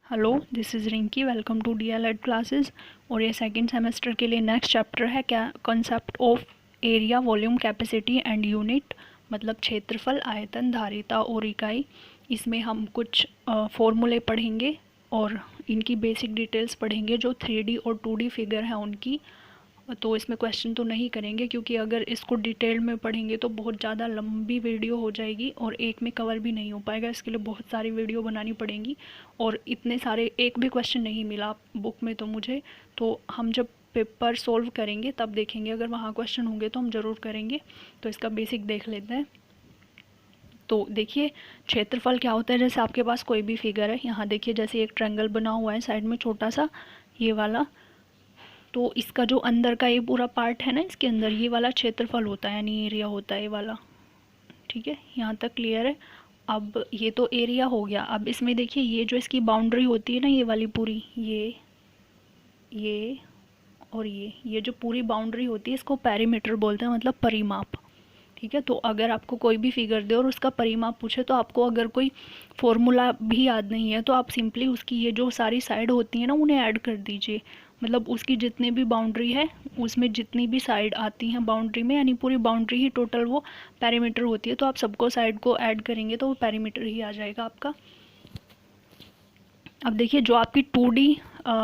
Hello, this is Rinki. Welcome to DLED classes. और ये second semester के लिए नेक्स्ट चैप्टर है क्या concept of area, volume, capacity and unit, मतलब क्षेत्रफल, आयतन, धारिता और इकाई। इसमें हम कुछ फॉर्मूले पढ़ेंगे और इनकी बेसिक डिटेल्स पढ़ेंगे। जो 3D और 2D फिगर हैं उनकी, तो इसमें क्वेश्चन तो नहीं करेंगे क्योंकि अगर इसको डिटेल में पढ़ेंगे तो बहुत ज़्यादा लंबी वीडियो हो जाएगी और एक में कवर भी नहीं हो पाएगा। इसके लिए बहुत सारी वीडियो बनानी पड़ेंगी और इतने सारे एक भी क्वेश्चन नहीं मिला बुक में तो मुझे, तो हम जब पेपर सोल्व करेंगे तब देखेंगे। अगर वहाँ क्वेश्चन होंगे तो हम ज़रूर करेंगे। तो इसका बेसिक देख लेते हैं। तो देखिए, क्षेत्रफल क्या होता है। जैसे आपके पास कोई भी फिगर है, यहाँ देखिए जैसे एक ट्रायंगल बना हुआ है साइड में छोटा सा, ये वाला। तो इसका जो अंदर का ये पूरा पार्ट है ना, इसके अंदर ये वाला क्षेत्रफल होता है, यानी एरिया होता है ये वाला। ठीक है, यहाँ तक क्लियर है। अब ये तो एरिया हो गया। अब इसमें देखिए ये जो इसकी बाउंड्री होती है ना, ये वाली पूरी, ये और ये जो पूरी बाउंड्री होती है इसको पेरीमीटर बोलते हैं, मतलब परिमाप। ठीक है, तो अगर आपको कोई भी फिगर दे और उसका परिमाप पूछे तो आपको अगर कोई फॉर्मूला भी याद नहीं है तो आप सिंपली उसकी ये जो सारी साइड होती है ना उन्हें ऐड कर दीजिए। मतलब उसकी जितनी भी बाउंड्री है उसमें जितनी भी साइड आती हैं बाउंड्री में, यानी पूरी बाउंड्री ही टोटल वो पेरीमीटर होती है। तो आप सबको साइड को ऐड करेंगे तो वो पेरीमीटर ही आ जाएगा आपका। अब देखिए, जो आपकी 2D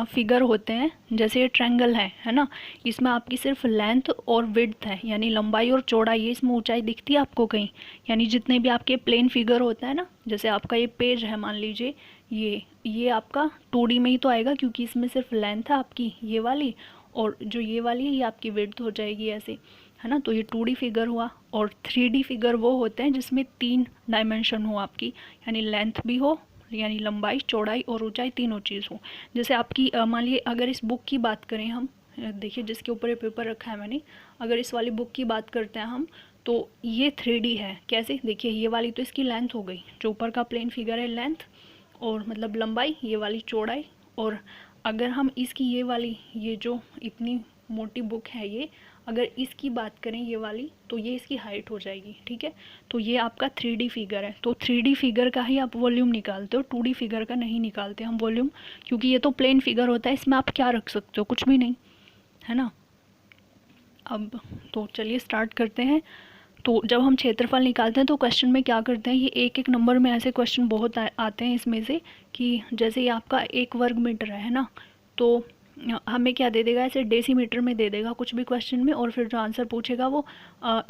फिगर होते हैं, जैसे ये ट्रायंगल है ना, इसमें आपकी सिर्फ लेंथ और विड्थ है, यानी लंबाई और चौड़ाई है। इसमें ऊंचाई दिखती है आपको कहीं? यानी जितने भी आपके प्लेन फिगर होता है ना, जैसे आपका ये पेज है मान लीजिए, ये आपका 2D में ही तो आएगा क्योंकि इसमें सिर्फ लेंथ है आपकी ये वाली, और जो ये वाली है ये आपकी विड्थ हो जाएगी ऐसे, है ना। तो ये 2D फिगर हुआ। और 3D फिगर वो होते हैं जिसमें 3 डायमेंशन हो आपकी, यानी लेंथ भी हो, यानी लंबाई, चौड़ाई और ऊंचाई तीनों चीज़ हो। जैसे आपकी मान लीजिए अगर इस बुक की बात करें हम, देखिए जिसके ऊपर ये पेपर रखा है मैंने, अगर इस वाली बुक की बात करते हैं हम, तो ये 3D है। कैसे? देखिए, ये वाली तो इसकी लेंथ हो गई, जो ऊपर का प्लेन फिगर है लेंथ और मतलब लंबाई, ये वाली चौड़ाई। और अगर हम इसकी ये वाली, ये जो इतनी मोटी बुक है ये, अगर इसकी बात करें ये वाली, तो ये इसकी हाइट हो जाएगी। ठीक है, तो ये आपका 3D फिगर है। तो 3D फिगर का ही आप वॉल्यूम निकालते हो, 2D फिगर का नहीं निकालते हम वॉल्यूम, क्योंकि ये तो प्लेन फिगर होता है, इसमें आप क्या रख सकते हो? कुछ भी नहीं, है ना। अब तो चलिए स्टार्ट करते हैं। तो जब हम क्षेत्रफल निकालते हैं तो क्वेश्चन में क्या करते हैं, ये एक एक नंबर में ऐसे क्वेश्चन बहुत आते हैं इसमें से, कि जैसे ये आपका 1 वर्ग मीटर है ना, तो हमें क्या दे देगा, ऐसे डेसीमीटर में दे देगा कुछ भी क्वेश्चन में, और फिर जो आंसर पूछेगा वो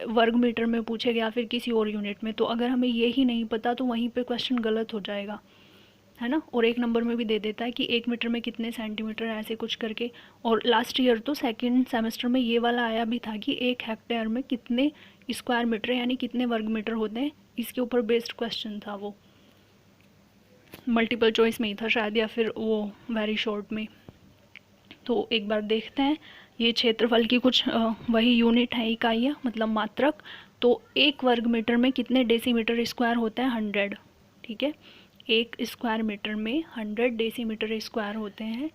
वर्ग मीटर में पूछेगा या फिर किसी और यूनिट में। तो अगर हमें ये ही नहीं पता तो वहीं पे क्वेश्चन गलत हो जाएगा, है ना। और एक नंबर में भी दे देता है कि 1 मीटर में कितने सेंटीमीटर, ऐसे कुछ करके। और लास्ट ईयर तो सेकेंड सेमेस्टर में ये वाला आया भी था कि 1 हेक्टेयर में कितने स्क्वायर मीटर यानी कितने वर्ग मीटर होते हैं, इसके ऊपर बेस्ड क्वेश्चन था। वो मल्टीपल चॉइस में ही था शायद, या फिर वो वेरी शॉर्ट में। तो एक बार देखते हैं, ये क्षेत्रफल की कुछ वही यूनिट है, इकाई है, मतलब मात्रक। तो 1 वर्ग मीटर में कितने डेसीमीटर स्क्वायर होते हैं? 100। ठीक है, 1 स्क्वायर मीटर में 100 डेसीमीटर स्क्वायर होते हैं।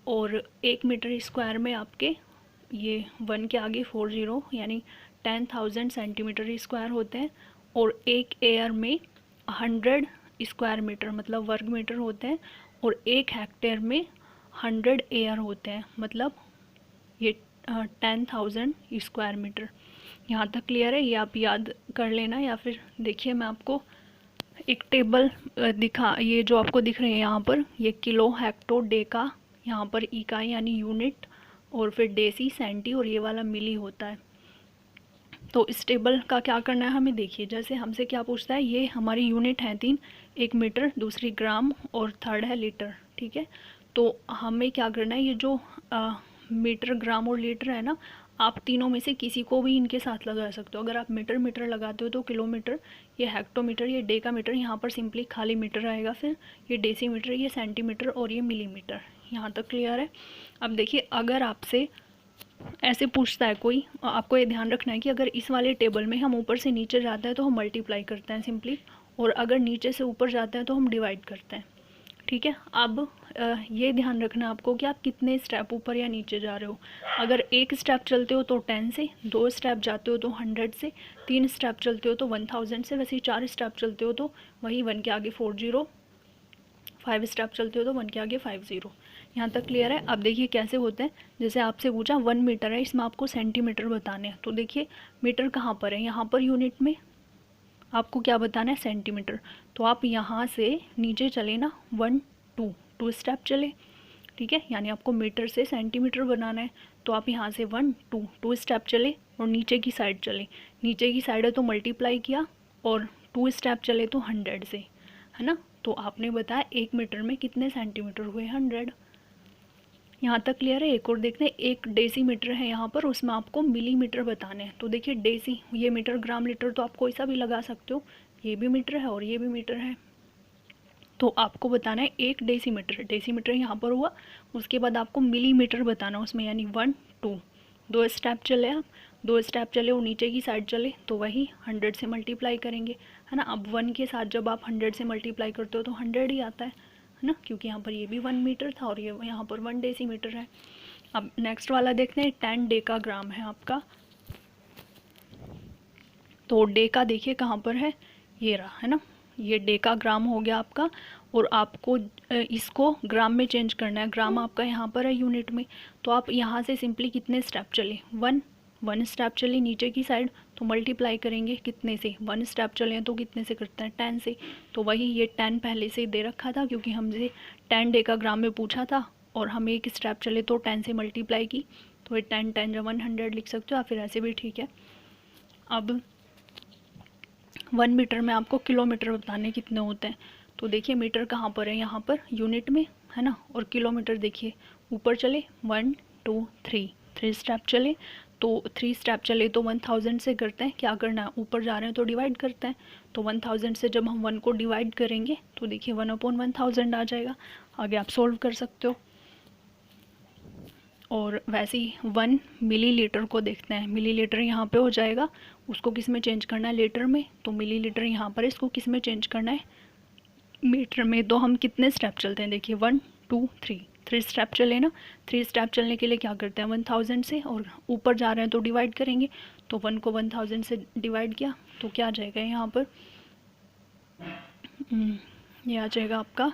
और 1 मीटर स्क्वायर में आपके ये 1 के आगे 40, यानी 10,000 सेंटीमीटर स्क्वायर होते हैं। और 1 एयर में 100 स्क्वायर मीटर मतलब वर्ग मीटर होते हैं। और 1 हेक्टेयर में 100 एयर होते हैं, मतलब ये 10,000 स्क्वायर मीटर। यहाँ तक क्लियर है? ये आप याद कर लेना, या फिर देखिए मैं आपको एक टेबल ये जो आपको दिख रहे हैं यहाँ पर, ये किलो, हेक्टो, डेका, यहाँ पर इकाई यानी यूनिट, और फिर डेसी, सेंटी, और ये वाला मिली होता है। तो इस टेबल का क्या करना है हमें, देखिए जैसे हमसे क्या पूछता है, ये हमारी यूनिट है 3, 1 मीटर, दूसरी ग्राम, और थर्ड है लीटर। ठीक है, तो हमें क्या करना है, ये जो मीटर, ग्राम और लीटर है ना, आप तीनों में से किसी को भी इनके साथ लगा सकते हो। अगर आप मीटर मीटर लगाते हो तो किलोमीटर, ये हेक्टोमीटर, ये डेकामीटर, यहाँ पर सिंपली खाली मीटर आएगा, फिर ये डेसीमीटर, ये सेंटीमीटर, और ये मिलीमीटर। यहाँ तक क्लियर है? अब देखिए, अगर आपसे ऐसे पूछता है कोई, आपको ये ध्यान रखना है कि अगर इस वाले टेबल में हम ऊपर से नीचे जाते हैं तो हम मल्टीप्लाई करते हैं सिंपली, और अगर नीचे से ऊपर जाते हैं तो हम डिवाइड करते हैं। ठीक है, अब ये ध्यान रखना आपको कि आप कितने स्टेप ऊपर या नीचे जा रहे हो। अगर 1 स्टेप चलते हो तो 10 से, 2 स्टेप जाते हो तो 100 से, 3 स्टेप चलते हो तो 1000 से, वैसे ही 4 स्टेप चलते हो तो वही 1 के आगे 40, 5 स्टेप चलते हो तो 1 के आगे 5 0। यहाँ तक क्लियर है। अब देखिए कैसे होते हैं, जैसे आपसे पूछा 1 मीटर है, इसमें आपको सेंटीमीटर बताने हैं। तो देखिए मीटर कहाँ पर है, यहाँ पर यूनिट में आपको क्या बताना है, सेंटीमीटर। तो आप यहाँ से नीचे चले ना, 1 2 स्टेप चले, ठीक है, यानी आपको मीटर से सेंटीमीटर बनाना है। तो आप यहाँ से 1 2 स्टेप चले और नीचे की साइड चले। नीचे की साइड है तो मल्टीप्लाई किया और 2 स्टेप चले तो 100 से, है ना। तो आपने बताया 1 मीटर में कितने सेंटीमीटर हुए, 100। यहाँ तक क्लियर है। एक और देखते हैं, एक डेसीमीटर है यहाँ पर, उसमें आपको मिलीमीटर बताने हैं। तो देखिए डेसी, ये मीटर, ग्राम, लीटर तो आप कोई सा भी लगा सकते हो, ये भी मीटर है और ये भी मीटर है। तो आपको बताना है 1 डेसीमीटर, डेसीमीटर यहाँ पर हुआ। उसके बाद आपको मिलीमीटर बताना उसमें, यानी 1 2 स्टेप चले आप, 2 स्टेप चले और नीचे की साइड चले तो वही 100 से मल्टीप्लाई करेंगे, है ना। अब 1 के साथ जब आप 100 से मल्टीप्लाई करते हो तो 100 ही आता है ना, क्योंकि यहाँ पर ये भी 1 मीटर था और ये यहाँ पर 1 डेसीमीटर है। अब नेक्स्ट वाला देखते हैं, 10 डेकाग्राम है आपका। तो डेका देखिए कहाँ पर है, ये रहा, है ना, ये डेकाग्राम हो गया आपका। और आपको इसको ग्राम में चेंज करना है, ग्राम आपका यहाँ पर है यूनिट में। तो आप यहाँ से सिंपली कितने स्टेप चले, 1 स्टेप चले नीचे की साइड तो मल्टीप्लाई करेंगे कितने से, 1 स्टेप चले तो कितने से करते हैं, 10 से। तो वही ये 10 पहले से दे रखा था क्योंकि हमसे 10 डेकाग्राम में पूछा था और हम 1 स्टेप चले तो 10 से मल्टीप्लाई की। तो ये 10 10 100 लिख सकते हो, या फिर ऐसे भी ठीक है। अब 1 मीटर में आपको किलोमीटर बताने कितने होते हैं। तो देखिए मीटर कहाँ पर है, यहाँ पर यूनिट में, है ना। और किलोमीटर देखिए ऊपर चले, 1 2 3 स्टेप चले तो 3 स्टेप चले तो 1000 से करते हैं, क्या करना है, ऊपर जा रहे हैं तो डिवाइड करते हैं। तो 1000 से जब हम 1 को डिवाइड करेंगे तो देखिए 1/1000 आ जाएगा। आगे आप सोल्व कर सकते हो। और वैसे ही 1 मिलीलीटर को देखते हैं, मिलीलीटर यहाँ पे हो जाएगा, उसको किस में चेंज करना है, लीटर में। तो मिलीलीटर यहाँ पर, इसको किस में चेंज करना है, मीटर में। तो हम कितने स्टेप चलते हैं, देखिए 1 2 3 स्टेप चले ना। 3 स्टेप चलने के लिए क्या करते हैं, 1000 से, और ऊपर जा रहे हैं तो डिवाइड करेंगे। तो 1 को 1000 से डिवाइड किया तो क्या आ जाएगा यहाँ पर, ये आ जाएगा आपका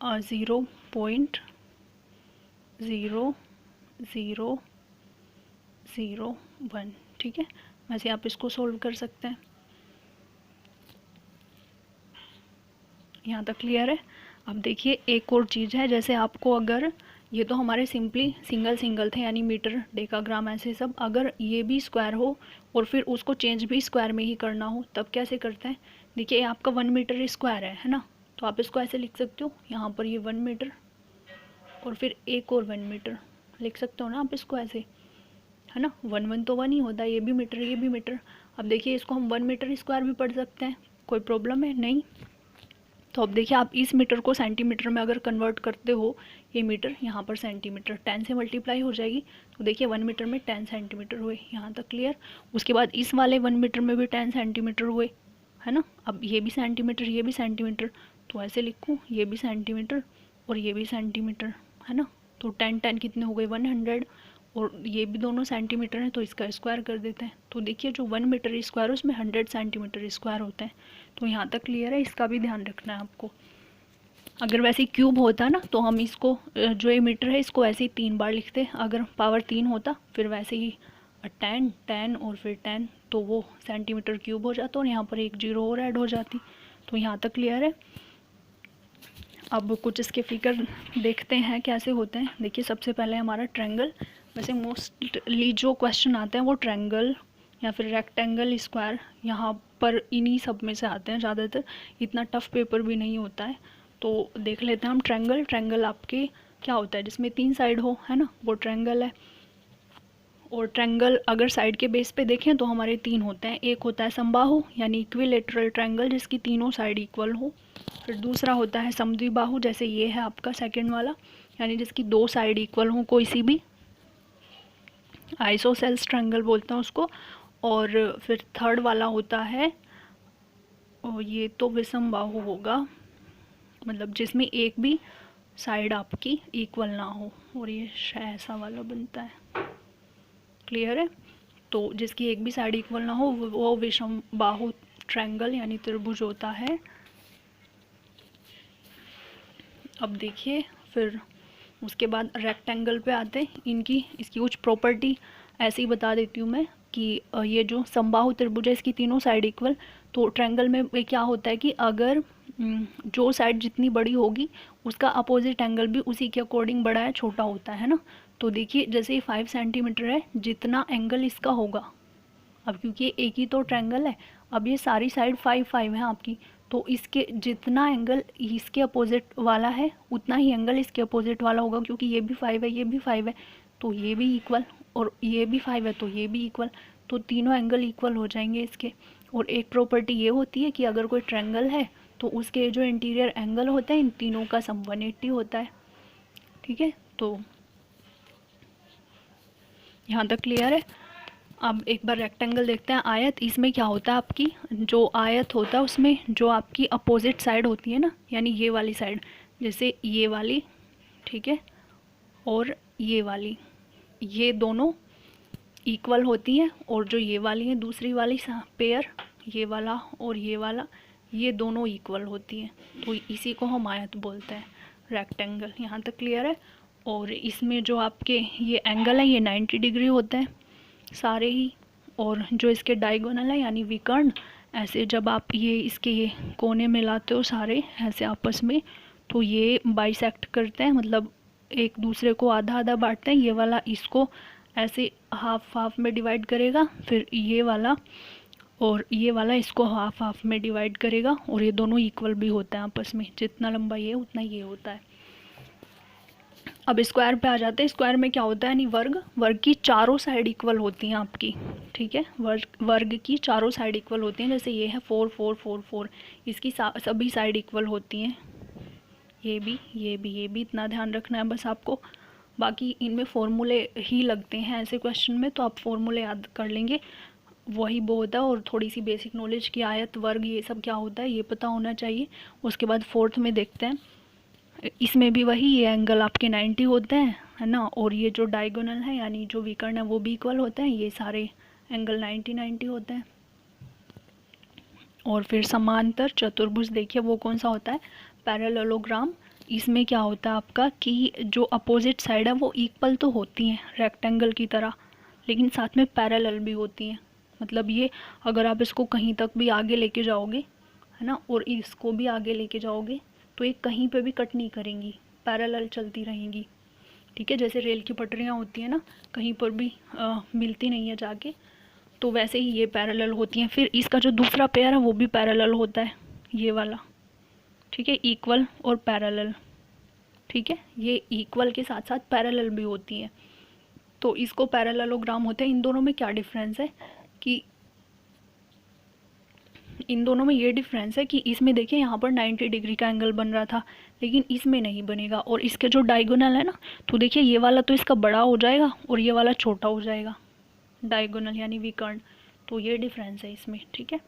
0.0001, ठीक है। वैसे आप इसको सोल्व कर सकते हैं। यहाँ तक क्लियर है। अब देखिए एक और चीज़ है, जैसे आपको अगर ये तो हमारे सिंपली सिंगल थे, यानी मीटर डेकाग्राम ऐसे सब, अगर ये भी स्क्वायर हो और फिर उसको चेंज भी स्क्वायर में ही करना हो तब कैसे करते हैं। देखिए आपका 1 मीटर स्क्वायर है ना, तो आप इसको ऐसे लिख सकते हो, यहाँ पर ये 1 मीटर और फिर एक और 1 मीटर लिख सकते हो ना आप इसको ऐसे, है ना। 1 1 तो 1 ही होता है, ये भी मीटर ये भी मीटर। अब देखिए इसको हम 1 मीटर स्क्वायर भी पढ़ सकते हैं, कोई प्रॉब्लम है नहीं। तो अब देखिए आप इस मीटर को सेंटीमीटर में अगर कन्वर्ट करते हो, ये मीटर यहाँ पर सेंटीमीटर, 10 से मल्टीप्लाई हो जाएगी। तो देखिए 1 मीटर में 10 सेंटीमीटर हुए, यहाँ तक क्लियर। उसके बाद इस वाले 1 मीटर में भी 10 सेंटीमीटर हुए, है ना। अब ये भी सेंटीमीटर ये भी सेंटीमीटर, तो ऐसे लिखूँ, ये भी सेंटीमीटर और ये भी सेंटीमीटर, है ना। तो 10 10 कितने हो गए, 100, और ये भी दोनों सेंटीमीटर हैं तो इसका स्क्वायर कर देते हैं। तो देखिए जो 1 मीटर स्क्वायर है उसमें 100 सेंटीमीटर स्क्वायर होते हैं। तो यहाँ तक क्लियर है, इसका भी ध्यान रखना है आपको। अगर वैसे क्यूब होता ना तो हम इसको जो ये मीटर है इसको ऐसे ही 3 बार लिखते, अगर पावर 3 होता फिर वैसे ही 10 10 और फिर 10, तो वो सेंटीमीटर क्यूब हो जाता और यहाँ पर एक 0 और ऐड हो जाती। तो यहाँ तक क्लियर है। अब कुछ इसके फिगर देखते हैं कैसे होते हैं। देखिए सबसे पहले हमारा ट्रायंगल, वैसे मोस्टली जो क्वेश्चन आते हैं वो ट्रायंगल या फिर रेक्टेंगल, स्क्वायर, यहाँ पर इन्हीं सब में से आते हैं ज़्यादातर, इतना टफ पेपर भी नहीं होता है। तो देख लेते हैं हम ट्रायंगल। ट्रायंगल आपके क्या होता है, जिसमें 3 साइड हो, है ना, वो ट्रायंगल है। और ट्रायंगल अगर साइड के बेस पे देखें तो हमारे 3 होते हैं। एक होता है समबाहु यानी इक्विलेटरल ट्रायंगल, जिसकी तीनों साइड इक्वल हो। फिर दूसरा होता है समद्विबाहु, जैसे ये है आपका सेकंड वाला, यानी जिसकी 2 साइड इक्वल हो कोई सी भी, आइसोसेल्स ट्रायंगल बोलते हैं उसको। और फिर थर्ड वाला होता है, और ये तो विषमबाहु होगा, मतलब जिसमें एक भी साइड आपकी इक्वल ना हो, और ये ऐसा वाला बनता है, क्लियर है। तो जिसकी एक भी साइड इक्वल ना हो वो विषमबाहु ट्रायंगल यानी त्रिभुज होता है। अब देखिए फिर उसके बाद रेक्टेंगल पे आते हैं। इसकी कुछ प्रॉपर्टी ऐसे ही बता देती हूँ मैं कि ये जो समबाहु त्रिभुज है इसकी तीनों साइड इक्वल। तो ट्रायंगल में क्या होता है कि अगर जो साइड जितनी बड़ी होगी उसका अपोजिट एंगल भी उसी के अकॉर्डिंग बड़ा या छोटा होता है ना। तो देखिए जैसे ये 5 सेंटीमीटर है, जितना एंगल इसका होगा, अब क्योंकि एक ही तो ट्रायंगल है, अब ये सारी साइड 5 है आपकी, तो इसके जितना एंगल इसके अपोजिट वाला है उतना ही एंगल इसके अपोजिट वाला होगा, क्योंकि ये भी 5 है ये भी 5 है, तो ये भी इक्वल, और ये भी 5 है तो ये भी इक्वल, तो तीनों एंगल इक्वल हो जाएंगे इसके। और एक प्रॉपर्टी ये होती है कि अगर कोई ट्रायंगल है तो उसके जो इंटीरियर एंगल होते हैं इन तीनों का सम 180 होता है। ठीक है, तो यहाँ तक क्लियर है। अब एक बार रेक्टेंगल देखते हैं, आयत। इसमें क्या होता है, आपकी जो आयत होता है उसमें जो आपकी अपोजिट साइड होती है ना, यानी ये वाली साइड, जैसे ये वाली, ठीक है, और ये वाली, ये दोनों इक्वल होती हैं, और जो ये वाली है दूसरी वाली पेयर, ये वाला और ये वाला, ये दोनों इक्वल होती हैं, तो इसी को हम आयत बोलते हैं, रेक्टेंगल। यहाँ तक क्लियर है। और इसमें जो आपके ये एंगल है ये 90 डिग्री होते हैं सारे ही, और जो इसके डायगोनल है यानी विकर्ण, ऐसे जब आप ये इसके ये कोने मिलाते हो सारे ऐसे आपस में, तो ये बाइसेक्ट करते हैं, मतलब एक दूसरे को आधा आधा बांटते हैं। ये वाला इसको ऐसे हाफ हाफ में डिवाइड करेगा, फिर ये वाला और ये वाला इसको हाफ हाफ में डिवाइड करेगा, और ये दोनों इक्वल भी होते हैं आपस में, जितना लंबा ये उतना ये होता है। अब स्क्वायर पे आ जाते हैं। स्क्वायर में क्या होता है, यानी वर्ग की चारों साइड इक्वल होती हैं आपकी। ठीक है, वर्ग की चारों साइड इक्वल होती हैं। जैसे ये है 4 4 4 4, इसकी सभी साइड इक्वल होती हैं, ये भी ये भी ये भी, इतना ध्यान रखना है बस आपको। बाकी इनमें फॉर्मूले ही लगते हैं ऐसे क्वेश्चन में, तो आप फॉर्मूले याद कर लेंगे, वही बहुत है। और थोड़ी सी बेसिक नॉलेज की आयत वर्ग ये सब क्या होता है ये पता होना चाहिए। उसके बाद फोर्थ में देखते हैं, इसमें भी वही, ये एंगल आपके 90 होते हैं, है ना, और ये जो डायगोनल है यानी जो विकर्ण है वो भी इक्वल होते हैं, ये सारे एंगल 90 90 होते हैं। और फिर समांतर चतुर्भुज देखिए वो कौन सा होता है, पैरेललोग्राम। इसमें क्या होता है आपका कि जो अपोजिट साइड है वो इक्वल तो होती हैं रेक्टेंगल की तरह, लेकिन साथ में पैरेलल भी होती हैं। मतलब ये अगर आप इसको कहीं तक भी आगे लेके जाओगे, है ना, और इसको भी आगे लेके जाओगे, तो ये कहीं पे भी कट नहीं करेंगी, पैरेलल चलती रहेंगी। ठीक है, जैसे रेल की पटरियाँ होती हैं ना, कहीं पर भी मिलती नहीं है जाके, तो वैसे ही ये पैरेलल होती हैं। फिर इसका जो दूसरा पेयर है वो भी पैरेलल होता है, ये वाला। ठीक है, इक्वल और पैरेलल। ठीक है, ये इक्वल के साथ साथ पैरेलल भी होती हैं, तो इसको पैरेललोग्राम होते हैं। इन दोनों में क्या डिफरेंस है कि इन दोनों में ये डिफरेंस है कि इसमें देखिए यहाँ पर 90 डिग्री का एंगल बन रहा था, लेकिन इसमें नहीं बनेगा। और इसके जो डायगोनल है ना, तो देखिए ये वाला तो इसका बड़ा हो जाएगा और ये वाला छोटा हो जाएगा, डायगोनल यानी विकर्ण। तो ये डिफरेंस है इसमें। ठीक है,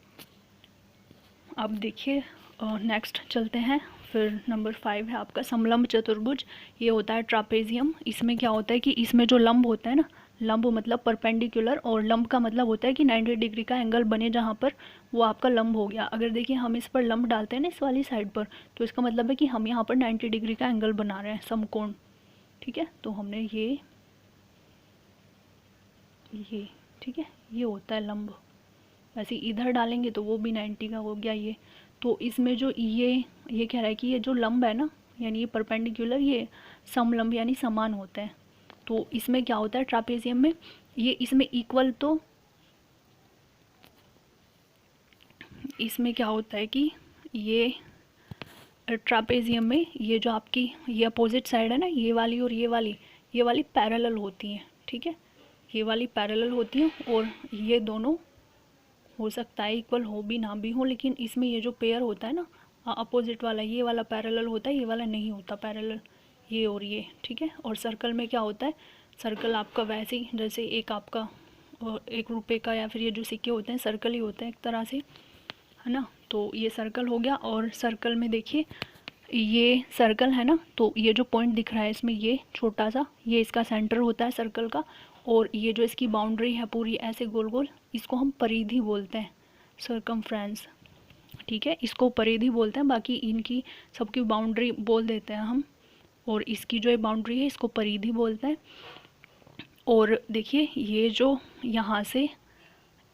अब देखिए नेक्स्ट चलते हैं। फिर नंबर 5 है आपका समलंब चतुर्भुज। ये होता है ट्रापेजियम। इसमें क्या होता है कि इसमें जो लंब होता है ना, लंब मतलब परपेंडिकुलर, और लंब का मतलब होता है कि 90 डिग्री का एंगल बने जहाँ पर, वो आपका लंब हो गया। अगर देखिए हम इस पर लंब डालते हैं ना इस वाली साइड पर, तो इसका मतलब है कि हम यहाँ पर 90 डिग्री का एंगल बना रहे हैं, समकोण। ठीक है, तो हमने ये ठीक है, ये होता है लंब। वैसे इधर डालेंगे तो वो भी 90 का हो गया ये। तो इसमें जो ये कह रहा है कि ये जो लंब है ना, यानी ये परपेंडिकुलर, ये समलंब यानी समान होते हैं। तो इसमें क्या होता है ट्रापेजियम में, ये इसमें इक्वल, तो इसमें क्या होता है कि ये ट्रापेजियम में ये जो आपकी ये अपोजिट साइड है ना, ये वाली और ये वाली पैरेलल होती हैं। ठीक है, ये वाली पैरेलल होती हैं, और ये दोनों हो सकता है इक्वल हो भी ना भी हो, लेकिन इसमें ये जो पेयर होता है ना अपोजिट वाला, ये वाला पैरेलल होता है, ये वाला नहीं होता पैरेलल, ये और ये। ठीक है, और सर्कल में क्या होता है, सर्कल आपका वैसे ही जैसे एक आपका 1 रुपये का या फिर ये जो सिक्के होते हैं सर्कल ही होते हैं एक तरह से, है ना। तो ये सर्कल हो गया। और सर्कल में देखिए ये सर्कल है ना, तो ये जो पॉइंट दिख रहा है इसमें, ये छोटा सा, ये इसका सेंटर होता है सर्कल का, और ये जो इसकी बाउंड्री है पूरी ऐसे गोल गोल, इसको हम परिधि बोलते हैं, सर्कमफ्रेंस। ठीक है, इसको परिधि बोलते हैं, बाकी इनकी सबकी बाउंड्री बोल देते हैं हम, और इसकी जो बाउंड्री है इसको परिधि बोलते हैं। और देखिए ये जो यहाँ से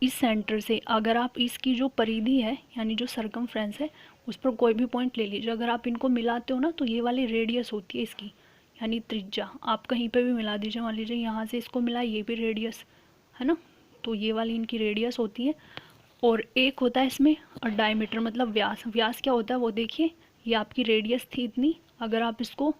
इस सेंटर से अगर आप इसकी जो परिधि है यानी जो सरकमफ्रेंस है उस पर कोई भी पॉइंट ले लीजिए, अगर आप इनको मिलाते हो ना तो ये वाली रेडियस होती है इसकी यानी त्रिज्या। आप कहीं पे भी मिला दीजिए, मान लीजिए यहाँ से इसको मिला, ये भी रेडियस है ना, तो ये वाली इनकी रेडियस होती है। और एक होता है इसमें डायमीटर मतलब व्यास। व्यास क्या होता है वो देखिए, ये आपकी रेडियस थी इतनी, अगर आप इसको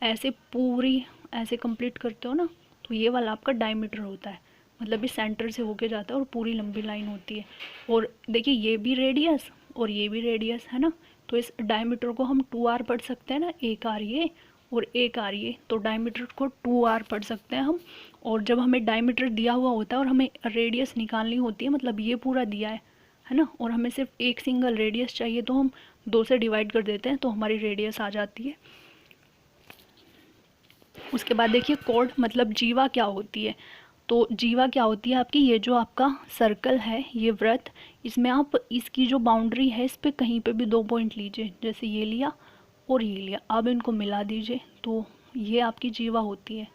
ऐसे पूरी ऐसे कंप्लीट करते हो ना तो ये वाला आपका डायमीटर होता है, मतलब इस सेंटर से होके जाता है और पूरी लंबी लाइन होती है। और देखिए ये भी रेडियस और ये भी रेडियस है ना, तो इस डायमीटर को हम 2r पढ़ सकते हैं ना, एक आर ये और एक आर ये, तो डायमीटर को 2r पढ़ सकते हैं हम। और जब हमें डायमीटर दिया हुआ होता है और हमें रेडियस निकालनी होती है, मतलब ये पूरा दिया है ना, और हमें सिर्फ एक सिंगल रेडियस चाहिए, तो हम 2 से डिवाइड कर देते हैं तो हमारी रेडियस आ जाती है। उसके बाद देखिए कोड मतलब जीवा क्या होती है। तो जीवा क्या होती है आपकी, ये जो आपका सर्कल है ये वृत्त, इसमें आप इसकी जो बाउंड्री है इस पर कहीं पे भी 2 पॉइंट लीजिए, जैसे ये लिया और ये लिया, अब इनको मिला दीजिए तो ये आपकी जीवा होती है।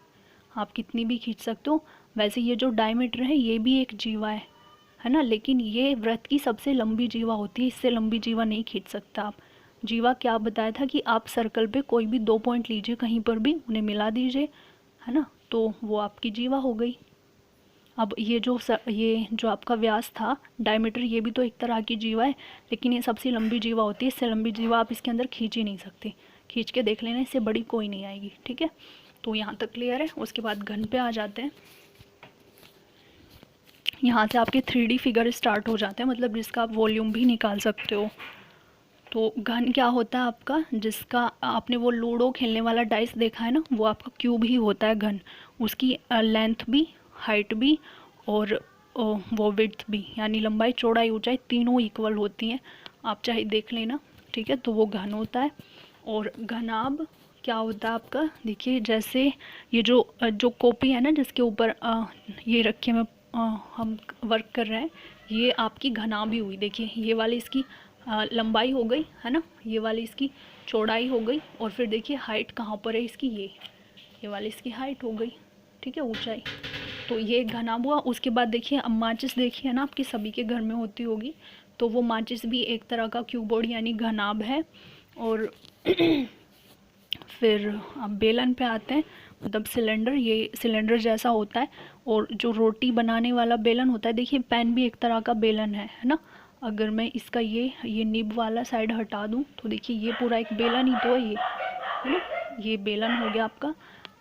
आप कितनी भी खींच सकते हो। वैसे ये जो डायमीटर है ये भी एक जीवा है ना, लेकिन ये वृत्त की सबसे लंबी जीवा होती है, इससे लंबी जीवा नहीं खींच सकता आप। जीवा क्या बताया था कि आप सर्कल पे कोई भी 2 पॉइंट लीजिए, कहीं पर भी उन्हें मिला दीजिए, है ना, तो वो आपकी जीवा हो गई। अब ये जो आपका व्यास था डायमीटर, ये भी तो एक तरह की जीवा है, लेकिन ये सबसे लंबी जीवा होती है, इससे लंबी जीवा आप इसके अंदर खींच ही नहीं सकते। खींच के देख लेना, इससे बड़ी कोई नहीं आएगी। ठीक है, तो यहाँ तक क्लियर है। उसके बाद घन पे आ जाते हैं। यहाँ से आपके 3D फिगर स्टार्ट हो जाते हैं, मतलब जिसका आप वॉल्यूम भी निकाल सकते हो। तो घन क्या होता है आपका, जिसका आपने वो लूडो खेलने वाला डाइस देखा है ना, वो आपका क्यूब ही होता है घन। उसकी लेंथ भी, हाइट भी और वो विड्थ भी, यानी लंबाई चौड़ाई ऊंचाई तीनों इक्वल होती हैं, आप चाहे देख लेना। ठीक है, तो वो घन होता है। और घनाभ क्या होता है आपका, देखिए जैसे ये जो कॉपी है ना जिसके ऊपर ये रखे में हम वर्क कर रहे हैं, ये आपकी घनाभ ही हुई। देखिए ये वाली इसकी लंबाई हो गई है ना, ये वाली इसकी चौड़ाई हो गई, और फिर देखिए हाइट कहाँ पर है इसकी, ये वाली इसकी हाइट हो गई। ठीक है, ऊंचाई, तो ये घनाभ हुआ। उसके बाद देखिए अब माचिस देखिए ना, आपके सभी के घर में होती होगी, तो वो माचिस भी एक तरह का क्यूबॉइड यानी घनाभ है। और फिर अब बेलन पे आते हैं, मतलब सिलेंडर, ये सिलेंडर जैसा होता है। और जो रोटी बनाने वाला बेलन होता है, देखिए पैन भी एक तरह का बेलन है ना। अगर मैं इसका ये निब वाला साइड हटा दूं तो देखिए ये पूरा एक बेलन ही तो है, ये है ना, ये बेलन हो गया आपका।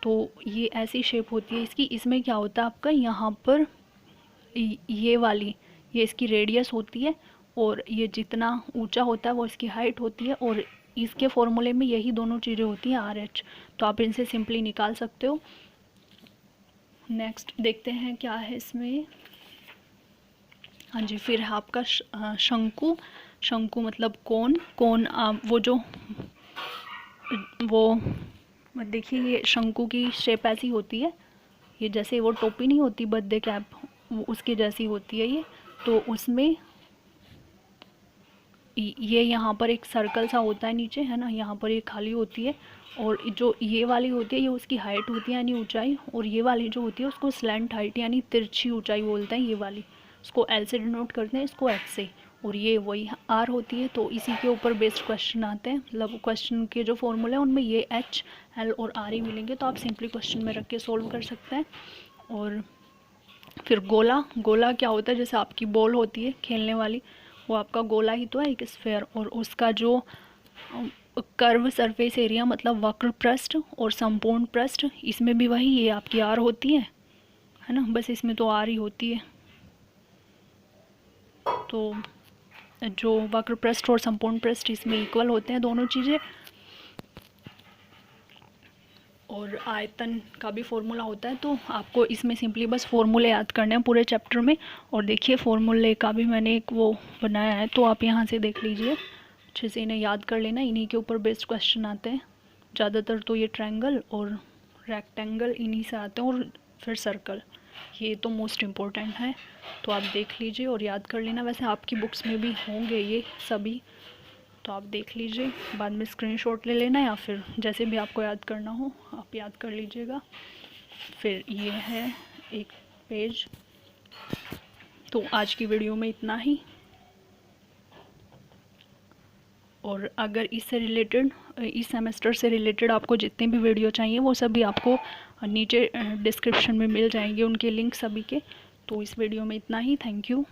तो ये ऐसी शेप होती है इसकी। इसमें क्या होता है आपका, यहाँ पर ये इसकी रेडियस होती है, और ये जितना ऊंचा होता है वो इसकी हाइट होती है, और इसके फॉर्मूले में यही दोनों चीज़ें होती हैं RH, तो आप इनसे सिंपली निकाल सकते हो। नेक्स्ट देखते हैं क्या है इसमें। हाँ जी, फिर है आपका शंकु। शंकु मतलब कोन। कोन वो देखिए ये शंकु की शेप ऐसी होती है, ये जैसे वो टोपी नहीं होती बर्थडे कैप, वो उसके जैसी होती है ये। तो उसमें ये यहाँ पर एक सर्कल सा होता है नीचे, है ना, यहाँ पर ये खाली होती है, और जो ये वाली होती है ये उसकी हाइट होती है यानी ऊंचाई, और ये वाली जो होती है उसको स्लैंट हाइट यानी तिरछी ऊंचाई बोलते हैं। ये वाली इसको L से डिनोट करते हैं, इसको H से, और ये वही R होती है। तो इसी के ऊपर बेस्ड क्वेश्चन आते हैं, मतलब क्वेश्चन के जो फॉर्मूले हैं उनमें ये H, L और R ही मिलेंगे, तो आप सिंपली क्वेश्चन में रख के सोल्व कर सकते हैं। और फिर गोला। गोला क्या होता है, जैसे आपकी बॉल होती है खेलने वाली, वो आपका गोला ही तो है, एक स्फेयर, और उसका जो कर्व सरफेस एरिया मतलब वक्र पृष्ठ और संपूर्ण पृष्ठ, इसमें भी वही ये आपकी R होती है ना, बस इसमें तो R ही होती है। तो जो वक्र पृष्ठ और संपूर्ण पृष्ठ इसमें इक्वल होते हैं दोनों चीज़ें। और आयतन का भी फॉर्मूला होता है, तो आपको इसमें सिंपली बस फॉर्मूले याद करने हैं पूरे चैप्टर में। और देखिए फॉर्मूले का भी मैंने एक वो बनाया है, तो आप यहाँ से देख लीजिए, अच्छे से इन्हें याद कर लेना, इन्हीं के ऊपर बेस्ड क्वेश्चन आते हैं ज़्यादातर। तो ये ट्रायंगल और रेक्टेंगल इन्हीं से आते हैं, और फिर सर्कल, ये तो मोस्ट इम्पोर्टेंट है, तो आप देख लीजिए और याद कर लेना। वैसे आपकी बुक्स में भी होंगे ये सभी, तो आप देख लीजिए, बाद में स्क्रीनशॉट ले लेना या फिर जैसे भी आपको याद करना हो आप याद कर लीजिएगा। फिर ये है एक पेज। तो आज की वीडियो में इतना ही। और अगर इससे रिलेटेड, इस सेमेस्टर से रिलेटेड आपको जितने भी वीडियो चाहिए वो सभी आपको नीचे डिस्क्रिप्शन में मिल जाएंगे, उनके लिंक सभी के। तो इस वीडियो में इतना ही। Thank you.